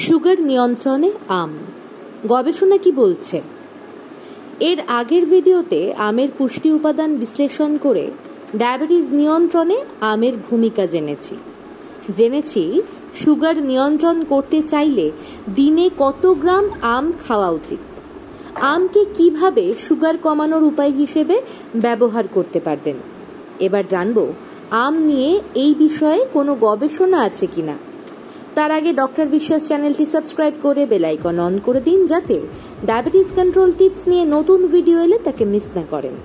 Sugar নিয়ন্ত্রণে আম গবেষণা কি বলছে? এর আগের ভিডিওতে আমের পুষ্টি উপাদান বিশ্লেষণ করে ডায়াবেটিস নিয়ন্ত্রণে আমের ভূমিকা জেনেছি সুগার নিয়ন্ত্রণ করতে চাইলে দিনে কত গ্রাম আম খাওয়া উচিত, আমকে কিভাবে সুগার কমানোর উপায় হিসেবে ব্যবহার করতে পারবেন। এবার জানবো আম নিয়ে এই বিষয়ে কোনো গবেষণা আছে কিনা। তার আগে ডক্টর বিশ্বাস চ্যানেলটি সাবস্ক্রাইব করে বেল আইকন অন করে দিন, যাতে ডায়াবেটিস কন্ট্রোল টিপস নিয়ে নতুন ভিডিও এলে তাকে মিস না করেন।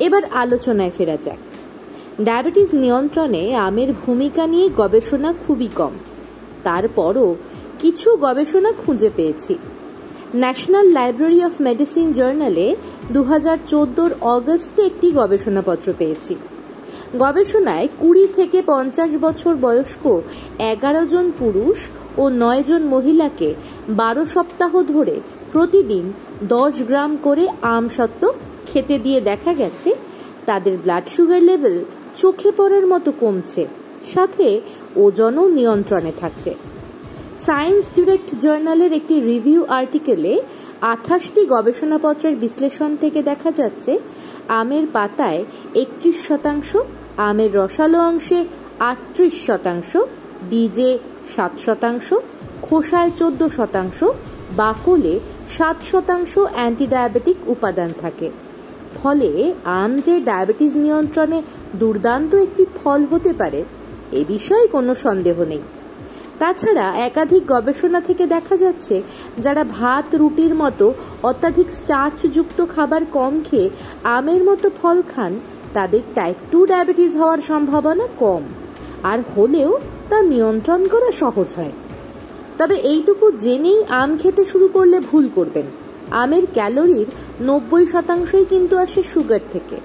এবার আলোচনায় ফেরা যাক। ডায়াবেটিস নিয়ন্ত্রণে আমের ভূমিকা নিয়ে গবেষণা খুবই কম, তারপরও কিছু গবেষণা খুঁজে পেয়েছি। ন্যাশনাল লাইব্রেরি অফ মেডিসিন জার্নালে 2014 অগস্টে একটি গবেষণাপত্র পেয়েছি। গবেষণায় 20 থেকে 50 বছর বয়স্ক 11 জন পুরুষ ও 9 জন মহিলাকে 12 সপ্তাহ ধরে প্রতিদিন 10 গ্রাম করে আম সত্ত্ব খেতে দিয়ে দেখা গেছে তাদের ব্লাড সুগার লেভেল চোখে পড়ার মতো কমছে, সাথে ওজনও নিয়ন্ত্রণে থাকছে। সায়েন্স ডিরেক্ট জার্নালের একটি রিভিউ আর্টিকেলে 28টি গবেষণাপত্রের বিশ্লেষণ থেকে দেখা যাচ্ছে আমের পাতায় 31%, আমের রসালো অংশে 38%, বীজে 7%, খোসায় 14%, বাকলে 7% অ্যান্টিডায়াবেটিক উপাদান থাকে। ফলে আম যে ডায়াবেটিস নিয়ন্ত্রণে দুর্দান্ত একটি ফল হতে পারে এ বিষয়ে কোনো সন্দেহ নেই। তাছাড়া একাধিক গবেষণা থেকে দেখা যাচ্ছে যারা ভাত রুটির মতো অত্যাধিক স্টার্চযুক্ত খাবার কম খেয়ে আমের মতো ফল খান তাদের টাইপ 2 ডায়াবেটিস হওয়ার সম্ভাবনা কম, আর হলেও তা নিয়ন্ত্রণ করা সহজ হয়। তবে এইটুকু জেনেই আম খেতে শুরু করলে ভুল করবেন। আমের ক্যালোরির 90%ই কিন্তু আসে সুগার থেকে,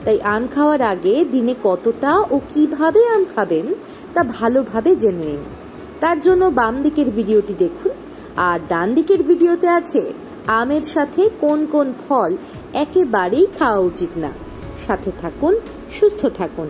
তাই আম খাওয়ার আগে দিনে কতটা ও কিভাবে আম খাবেন তা ভালোভাবে জেনে নিন। তার জন্য বাম দিকের ভিডিওটি দেখুন, আর ডান দিকের ভিডিওতে আছে আমের সাথে কোন কোন ফল একেবারেই খাওয়া উচিত না। সাথে থাকুন, সুস্থ থাকুন।